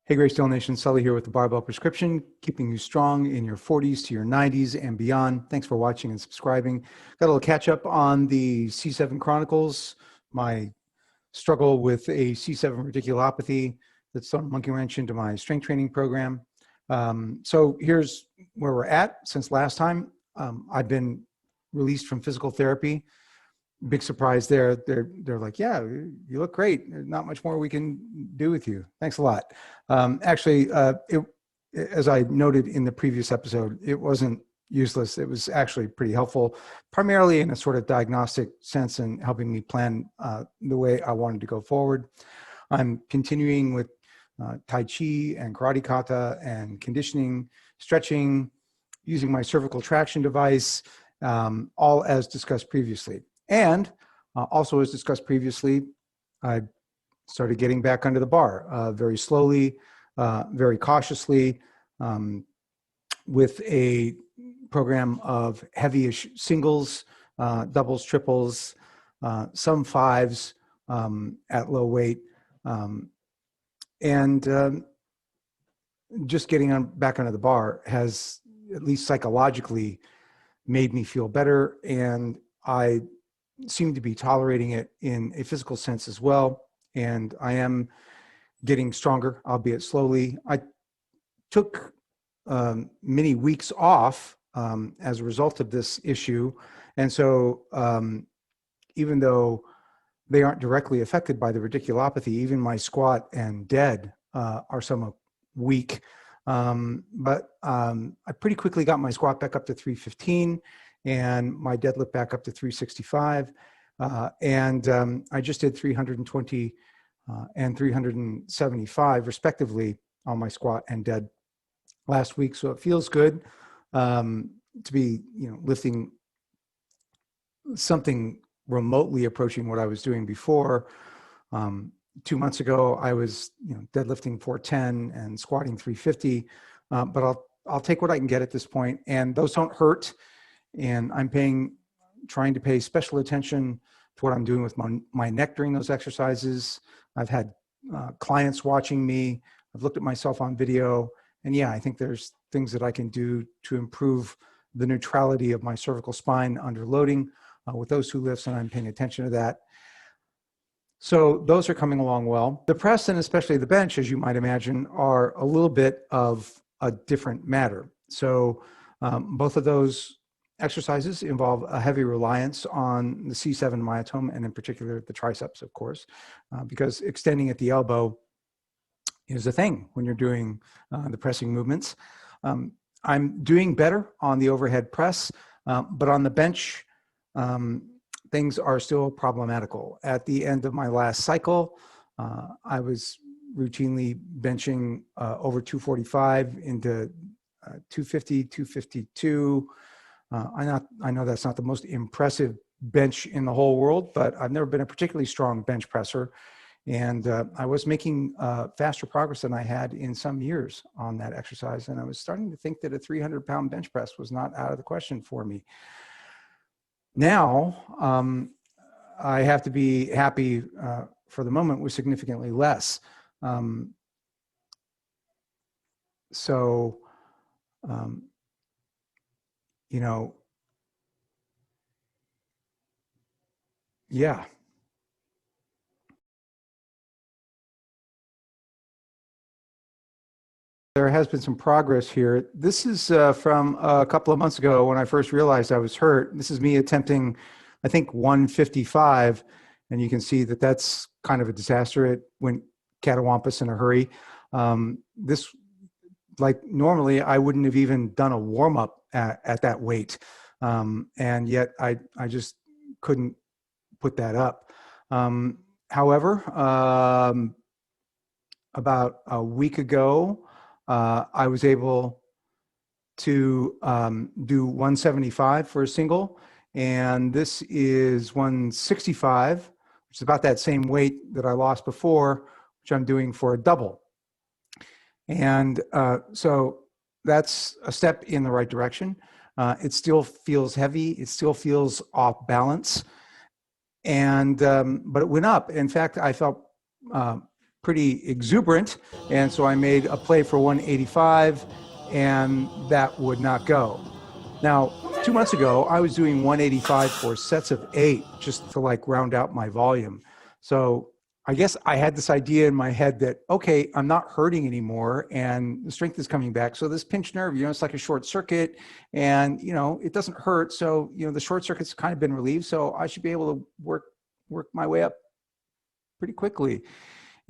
Hey, Greysteel Nation, Sully here with the Barbell Prescription, keeping you strong in your 40s to your 90s and beyond. Thanks for watching and subscribing. Got a little catch up on the C7 Chronicles, my struggle with a C7 radiculopathy that's thrown a monkey wrench into my strength training program. So here's where we're at since last time. I've been released from physical therapy. Big surprise there. They're like, yeah, you look great. There's not much more we can do with you. Thanks a lot. Actually, as I noted in the previous episode, it wasn't useless. It was actually pretty helpful, primarily in a sort of diagnostic sense and helping me plan the way I wanted to go forward. I'm continuing with Tai Chi and karate kata and conditioning, stretching, using my cervical traction device, all as discussed previously. And also, as discussed previously, I started getting back under the bar very slowly, very cautiously, with a program of heavy-ish singles, doubles, triples, some fives at low weight, and just getting back under the bar has, at least psychologically, made me feel better, and I seem to be tolerating it in a physical sense as well. And I am getting stronger, albeit slowly. I took many weeks off as a result of this issue. And so even though they aren't directly affected by the radiculopathy, even my squat and dead are somewhat weak. But I pretty quickly got my squat back up to 315 and my deadlift back up to 365. I just did 320 and 375 respectively on my squat and dead last week. So it feels good to be, lifting something remotely approaching what I was doing before. 2 months ago, I was, deadlifting 410 and squatting 350, but I'll take what I can get at this point, and those don't hurt. And I'm trying to pay special attention to what I'm doing with my neck during those exercises. I've had clients watching me. I've looked at myself on video, and yeah, I think there's things that I can do to improve the neutrality of my cervical spine under loading with those two lifts, and I'm paying attention to that. So those are coming along well. The press, and especially the bench, as you might imagine, are a little bit of a different matter. So both of those exercises involve a heavy reliance on the C7 myotome, and in particular the triceps, of course, because extending at the elbow is a thing when you're doing the pressing movements. I'm doing better on the overhead press, but on the bench, things are still problematical. At the end of my last cycle, I was routinely benching over 245 into 250, 252. I know that's not the most impressive bench in the whole world, but I've never been a particularly strong bench presser. And I was making faster progress than I had in some years on that exercise. And I was starting to think that a 300-pound bench press was not out of the question for me. Now, I have to be happy for the moment with significantly less. Yeah. There has been some progress here. This is from a couple of months ago when I first realized I was hurt. This is me attempting, I think, 155, and you can see that that's kind of a disaster. It went catawampus in a hurry. Normally, I wouldn't have even done a warm-up at that weight, and yet I just couldn't put that up. However, about a week ago, I was able to do 175 for a single, and this is 165, which is about that same weight that I lost before, which I'm doing for a double. And so that's a step in the right direction. It still feels heavy. It still feels off balance. And but it went up. In fact, I felt pretty exuberant. And so I made a play for 185 and that would not go. Now, 2 months ago, I was doing 185 for sets of 8 just to like round out my volume. So I guess I had this idea in my head that, okay, I'm not hurting anymore and the strength is coming back. So this pinched nerve, it's like a short circuit and, it doesn't hurt. So, the short circuit's kind of been relieved. So I should be able to work my way up pretty quickly.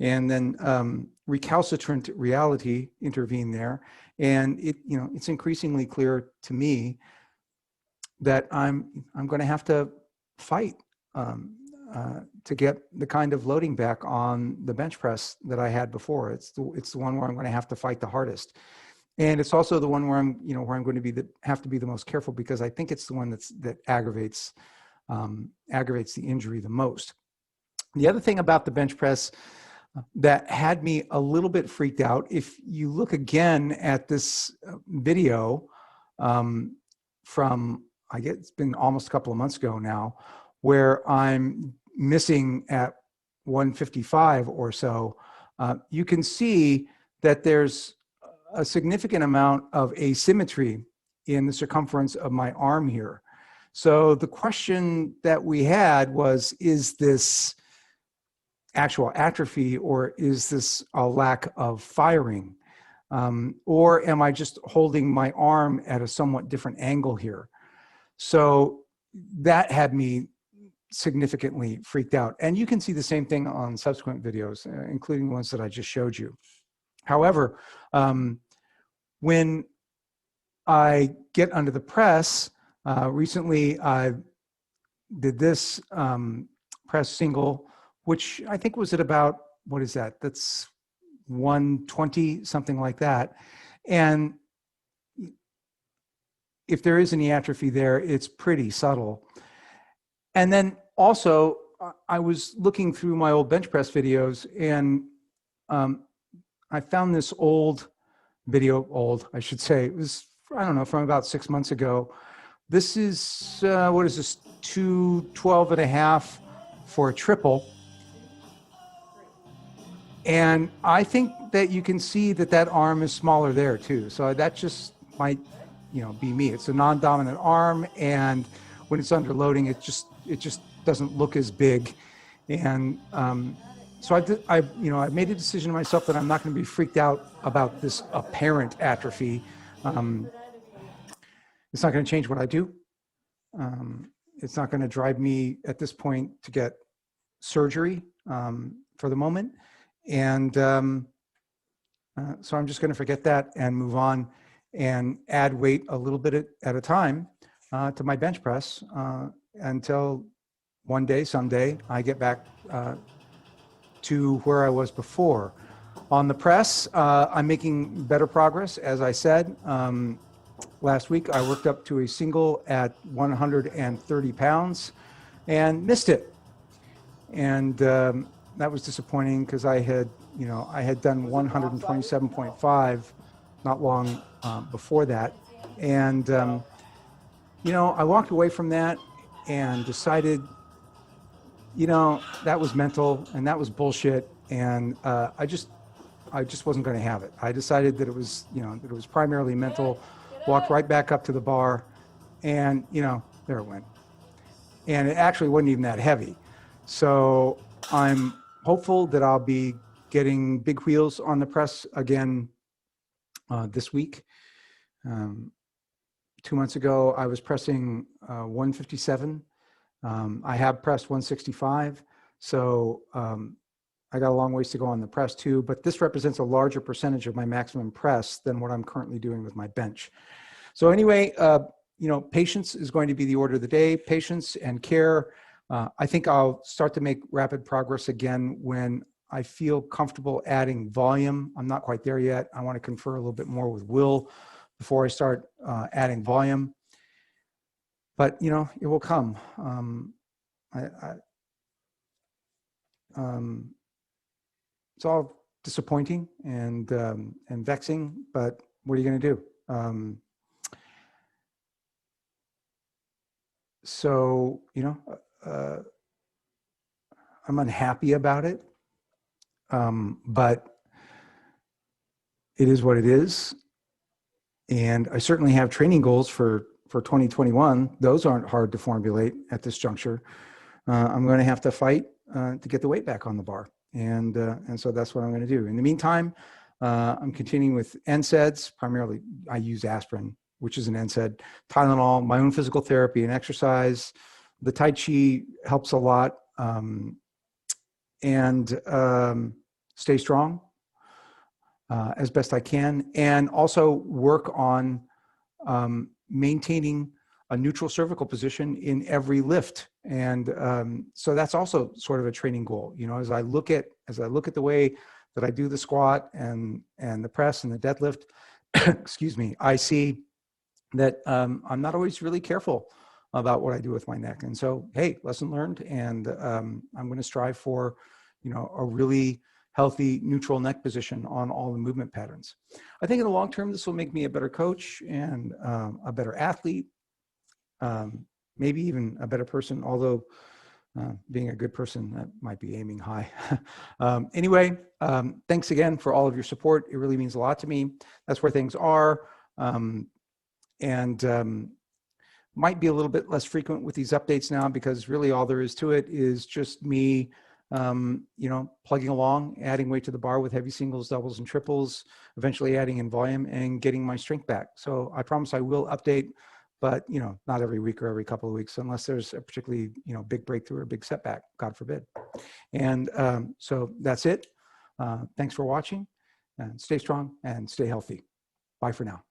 And then recalcitrant reality intervened there. And it's increasingly clear to me that I'm going to have to fight to get the kind of loading back on the bench press that I had before. It's the one where I'm going to have to fight the hardest, and it's also the one where I'm going to have to be the most careful, because I think it's the one that aggravates the injury the most. The other thing about the bench press that had me a little bit freaked out, if you look again at this video from, I guess it's been almost a couple of months ago now, where I'm missing at 155 or so, you can see that there's a significant amount of asymmetry in the circumference of my arm here. So the question that we had was, is this actual atrophy or is this a lack of firing? Or am I just holding my arm at a somewhat different angle here? So that had me significantly freaked out. And you can see the same thing on subsequent videos, including the ones that I just showed you. However, when I get under the press, recently I did this press single, which I think was at about, what is that? That's 120, something like that. And if there is any atrophy there, it's pretty subtle. And then also, I was looking through my old bench press videos, and I found this old video, I should say. It was, I don't know, from about 6 months ago. This is, what is this, 212.5 for a triple. And I think that you can see that arm is smaller there too. So that just might, be me. It's a non-dominant arm, and when it's under loading, it just doesn't look as big. And so I made a decision to myself that I'm not going to be freaked out about this apparent atrophy. It's not going to change what I do. It's not going to drive me at this point to get surgery for the moment. And so I'm just going to forget that and move on and add weight a little bit at a time to my bench press until one day, someday, I get back to where I was before. On the press, I'm making better progress. As I said, last week I worked up to a single at 130 pounds and missed it. And that was disappointing because I had done 127.5 not long before that. And, I walked away from that and decided, that was mental and that was bullshit. And I just wasn't going to have it. I decided that it was, that it was primarily mental, walked right back up to the bar and, there it went. And it actually wasn't even that heavy. So I'm hopeful that I'll be getting big wheels on the press again this week. 2 months ago, I was pressing 157. I have pressed 165. So I got a long ways to go on the press too, but this represents a larger percentage of my maximum press than what I'm currently doing with my bench. So anyway, patience is going to be the order of the day, patience and care. I think I'll start to make rapid progress again when I feel comfortable adding volume. I'm not quite there yet. I want to confer a little bit more with Will before I start adding volume. But, it will come. It's all disappointing and vexing, but what are you going to do? So, I'm unhappy about it. but it is what it is. And I certainly have training goals for 2021. Those aren't hard to formulate at this juncture. I'm going to have to fight to get the weight back on the bar. And so that's what I'm going to do. In the meantime, I'm continuing with NSAIDs. Primarily, I use aspirin, which is an NSAID, Tylenol, my own physical therapy and exercise. The Tai Chi helps a lot. And stay strong as best I can. And also work on maintaining a neutral cervical position in every lift. And so that's also sort of a training goal. You know, as I look at the way that I do the squat and the press and the deadlift, excuse me, I see that I'm not always really careful about what I do with my neck. And so, hey, lesson learned. And I'm going to strive for, you know, a really healthy neutral neck position on all the movement patterns. I think in the long term, this will make me a better coach and a better athlete, maybe even a better person, although being a good person, that might be aiming high. Anyway, thanks again for all of your support. It really means a lot to me. That's where things are. Might be a little bit less frequent with these updates now, because really all there is to it is just me, you know, plugging along, adding weight to the bar with heavy singles, doubles, and triples, eventually adding in volume and getting my strength back. So I promise I will update, but, you know, not every week or every couple of weeks, unless there's a particularly, you know, big breakthrough or big setback, God forbid. And so that's it. Thanks for watching, and stay strong and stay healthy. Bye for now.